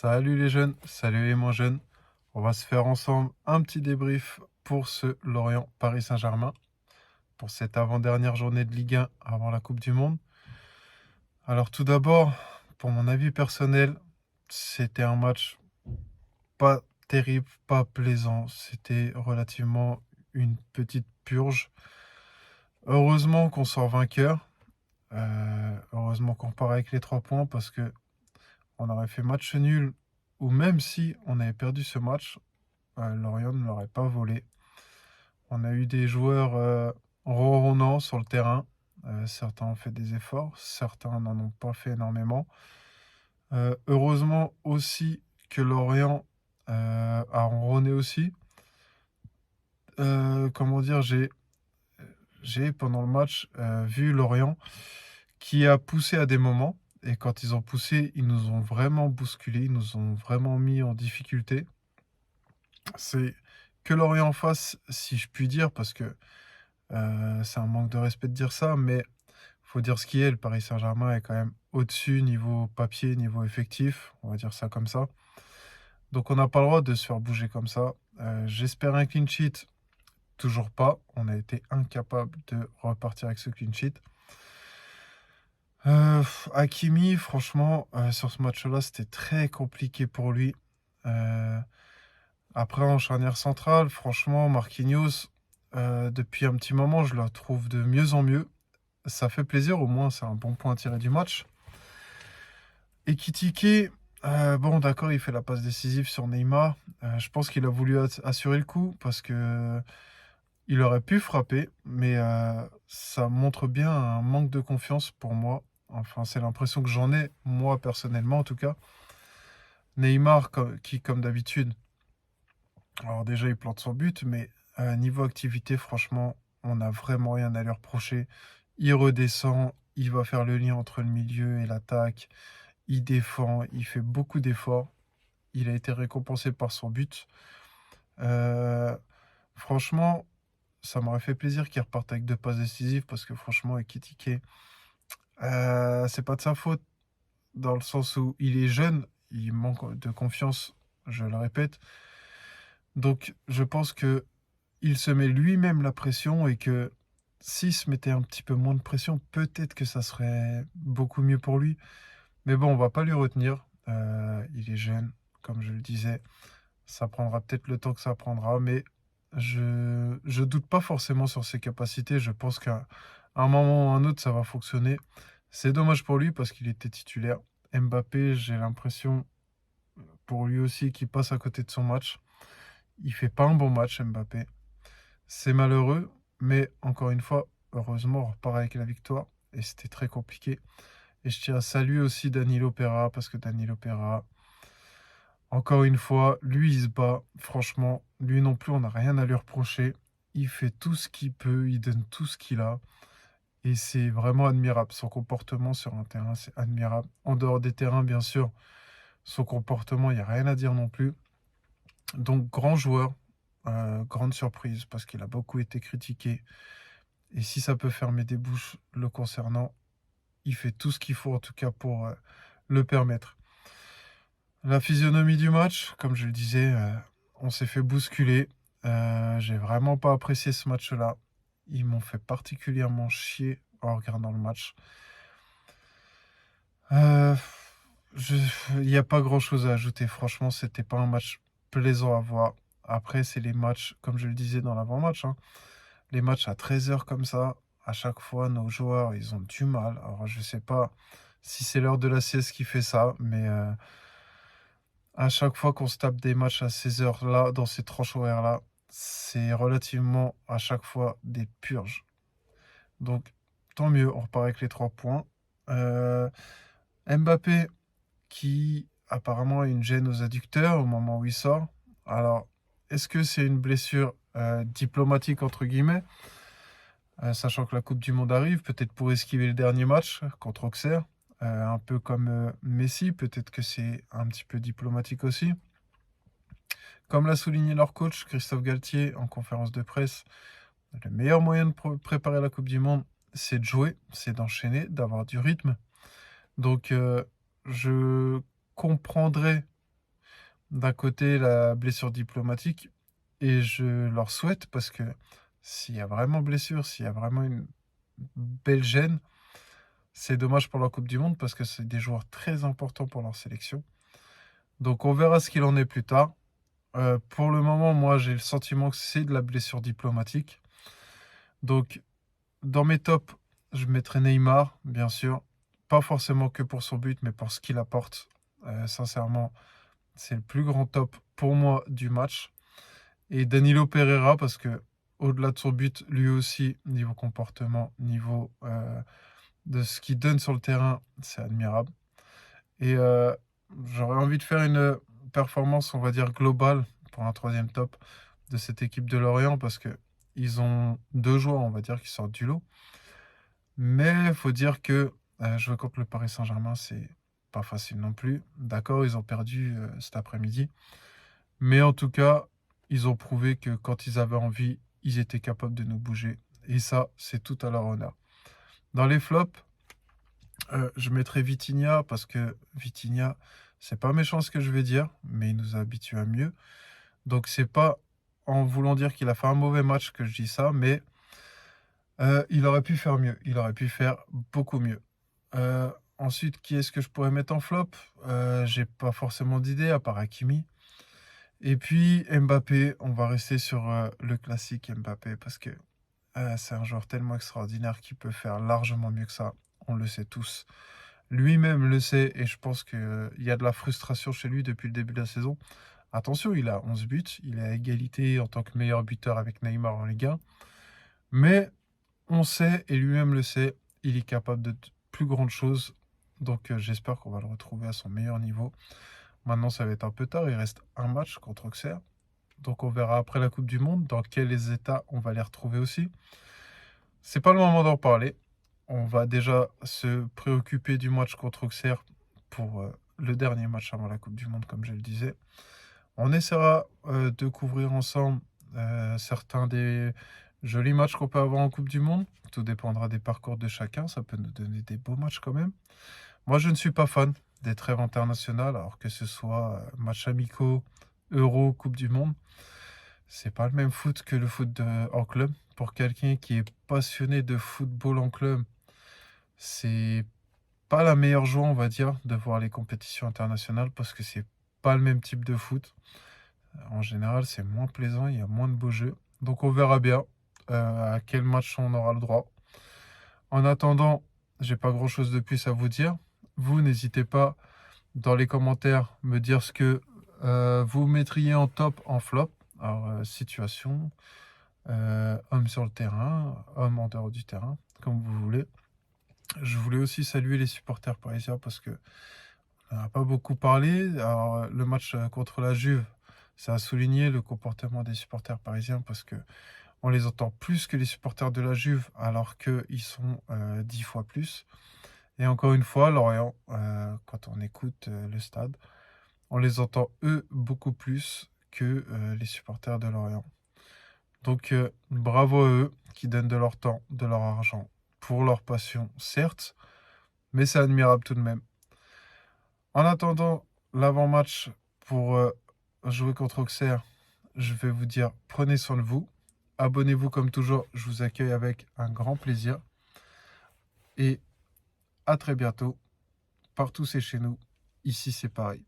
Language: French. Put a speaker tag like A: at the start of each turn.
A: Salut les jeunes, salut les moins jeunes. On va se faire ensemble un petit débrief pour ce Lorient Paris Saint-Germain, pour cette avant-dernière journée de Ligue 1 avant la Coupe du Monde. Alors tout d'abord, pour mon avis personnel, c'était un match pas terrible, pas plaisant. C'était relativement une petite purge. Heureusement qu'on sort vainqueur. Heureusement qu'on part avec les 3 points parce que on aurait fait match nul ou même si on avait perdu ce match, Lorient ne l'aurait pas volé. On a eu des joueurs ronronnants sur le terrain. Certains ont fait des efforts, certains n'en ont pas fait énormément. Heureusement aussi que Lorient a ronronné aussi. Comment dire, j'ai pendant le match vu Lorient qui a poussé à des moments. Et quand ils ont poussé, ils nous ont vraiment bousculés, ils nous ont vraiment mis en difficulté. C'est que Lorient en face, si je puis dire, parce que c'est un manque de respect de dire ça, mais faut dire ce qui est. Le Paris Saint-Germain est quand même au-dessus niveau papier, niveau effectif, on va dire ça comme ça. Donc on n'a pas le droit de se faire bouger comme ça. J'espère un clean sheet, toujours pas. On a été incapable de repartir avec ce clean sheet. Hakimi, franchement, sur ce match-là, c'était très compliqué pour lui. Euh, Après, en charnière centrale, franchement, Marquinhos, depuis un petit moment, je le trouve de mieux en mieux. Ça fait plaisir, au moins, c'est un bon point à tirer du match. Ekitike, bon, d'accord, il fait la passe décisive sur Neymar. Je pense qu'il a voulu assurer le coup parce que il aurait pu frapper, mais ça montre bien un manque de confiance pour moi. Enfin, c'est l'impression que j'en ai, moi, personnellement, en tout cas. Neymar, qui, comme d'habitude, alors déjà, il plante son but, mais niveau activité, franchement, on n'a vraiment rien à lui reprocher. Il redescend, il va faire le lien entre le milieu et l'attaque. Il défend, il fait beaucoup d'efforts. Il a été récompensé par son but. Euh, Franchement, ça m'aurait fait plaisir qu'il reparte avec 2 passes décisives parce que franchement, Ekitike, c'est pas de sa faute dans le sens où il est jeune, il manque de confiance, je le répète. Donc, je pense que il se met lui-même la pression et que s'il se mettait un petit peu moins de pression, peut-être que ça serait beaucoup mieux pour lui. Mais bon, on va pas lui retenir. Il est jeune, comme je le disais. Ça prendra peut-être le temps que ça prendra, mais je doute pas forcément sur ses capacités. Je pense qu'à un moment ou un autre, ça va fonctionner. C'est dommage pour lui parce qu'il était titulaire. Mbappé, j'ai l'impression pour lui aussi qu'il passe à côté de son match. Il fait pas un bon match, Mbappé. C'est malheureux, mais encore une fois, heureusement, on repart avec la victoire. Et c'était très compliqué. Et je tiens à saluer aussi Danilo Pereira, parce que Danilo Pereira, encore une fois, lui, il se bat. Franchement, lui non plus, on n'a rien à lui reprocher. Il fait tout ce qu'il peut, il donne tout ce qu'il a. Et c'est vraiment admirable. Son comportement sur un terrain, c'est admirable. En dehors des terrains, bien sûr, son comportement, il n'y a rien à dire non plus. Donc, grand joueur, grande surprise, parce qu'il a beaucoup été critiqué. Et si ça peut fermer des bouches le concernant, il fait tout ce qu'il faut en tout cas pour le permettre. La physionomie du match, comme je le disais, on s'est fait bousculer. J'ai vraiment pas apprécié ce match-là. Ils m'ont fait particulièrement chier en regardant le match. Euh, je- Il n'y a pas grand-chose à ajouter. Franchement, c'était pas un match plaisant à voir. Après, c'est les matchs, comme je le disais dans l'avant-match, hein, les matchs à 13 h comme ça, à chaque fois, nos joueurs, ils ont du mal. Alors, je sais pas si c'est l'heure de la sieste qui fait ça, mais à chaque fois qu'on se tape des matchs à ces heures-là, dans ces tranches horaires-là, c'est relativement à chaque fois des purges. Donc, tant mieux, on repart avec les 3 points. Euh, Mbappé, qui apparemment a une gêne aux adducteurs au moment où il sort. Alors, est-ce que c'est une blessure diplomatique, entre guillemets, sachant que la Coupe du Monde arrive, peut-être pour esquiver le dernier match contre Auxerre, un peu comme Messi, peut-être que c'est un petit peu diplomatique aussi. Comme l'a souligné leur coach, Christophe Galtier, en conférence de presse, le meilleur moyen de préparer la Coupe du Monde, c'est de jouer, c'est d'enchaîner, d'avoir du rythme. Donc, je comprendrais d'un côté la blessure diplomatique et je leur souhaite parce que s'il y a vraiment blessure, s'il y a vraiment une belle gêne, c'est dommage pour la coupe du monde parce que c'est des joueurs très importants pour leur sélection. Donc on verra ce qu'il en est plus tard. Pour le moment, moi, j'ai le sentiment que c'est de la blessure diplomatique. Donc dans mes tops, je mettrai Neymar, bien sûr. Pas forcément que pour son but, mais pour ce qu'il apporte. Sincèrement, c'est le plus grand top pour moi du match. Et Danilo Pereira, parce que au-delà de son but, lui aussi, niveau comportement, niveau de ce qu'il donne sur le terrain, c'est admirable. Et j'aurais envie de faire une performance, on va dire, globale pour un troisième top de cette équipe de Lorient, parce que ils ont deux joueurs, on va dire, qui sortent du lot. Mais il faut dire que jouer contre le Paris Saint-Germain, c'est pas facile non plus. D'accord, ils ont perdu cet après-midi. Mais en tout cas, ils ont prouvé que quand ils avaient envie, ils étaient capables de nous bouger. Et ça, c'est tout à leur honneur. Dans les flops, je mettrais Vitinha parce que Vitinha, c'est pas méchant ce que je vais dire, mais il nous a habitués à mieux. Donc c'est pas en voulant dire qu'il a fait un mauvais match que je dis ça, mais il aurait pu faire mieux. Il aurait pu faire beaucoup mieux. Ensuite, qui est-ce que je pourrais mettre en flop? J'ai pas forcément d'idée à part Hakimi. Et puis Mbappé, on va rester sur le classique Mbappé parce que c'est un joueur tellement extraordinaire qui peut faire largement mieux que ça. On le sait tous. Lui-même le sait et je pense qu'il y a de la frustration chez lui depuis le début de la saison. Attention, il a 11 buts, il est à égalité en tant que meilleur buteur avec Neymar en Ligue 1. Mais on sait, et lui-même le sait, il est capable de plus grandes choses. Donc j'espère qu'on va le retrouver à son meilleur niveau. Maintenant, ça va être un peu tard, il reste un match contre Auxerre. Donc on verra après la Coupe du Monde dans quels états on va les retrouver aussi. C'est pas le moment d'en parler. On va déjà se préoccuper du match contre Auxerre pour le dernier match avant la Coupe du Monde, comme je le disais. On essaiera de couvrir ensemble certains des jolis matchs qu'on peut avoir en Coupe du Monde. Tout dépendra des parcours de chacun. Ça peut nous donner des beaux matchs quand même. Moi, je ne suis pas fan des trêves internationales, alors que ce soit matchs amicaux, Euro, Coupe du Monde. C'est pas le même foot que le foot en club. Pour quelqu'un qui est passionné de football en club, c'est pas la meilleure joie, on va dire, de voir les compétitions internationales parce que c'est pas le même type de foot. En général, c'est moins plaisant, il y a moins de beaux jeux. Donc on verra bien à quel match on aura le droit. En attendant, j'ai pas grand-chose de plus à vous dire. Vous, n'hésitez pas dans les commentaires me dire ce que vous mettriez en top, en flop. Alors, situation, homme sur le terrain, homme en dehors du terrain, comme vous voulez. Je voulais aussi saluer les supporters parisiens parce que on n'en a pas beaucoup parlé. Alors, le match contre la Juve, ça a souligné le comportement des supporters parisiens parce que on les entend plus que les supporters de la Juve alors qu'ils sont 10 fois plus. Et encore une fois, Lorient, quand on écoute le stade, on les entend eux beaucoup plus que les supporters de Lorient. Donc bravo à eux qui donnent de leur temps, de leur argent pour leur passion, certes, mais c'est admirable tout de même. En attendant l'avant-match pour jouer contre Auxerre, je vais vous dire prenez soin de vous. Abonnez-vous comme toujours, je vous accueille avec un grand plaisir. Et à très bientôt. Partout c'est chez nous, ici c'est pareil.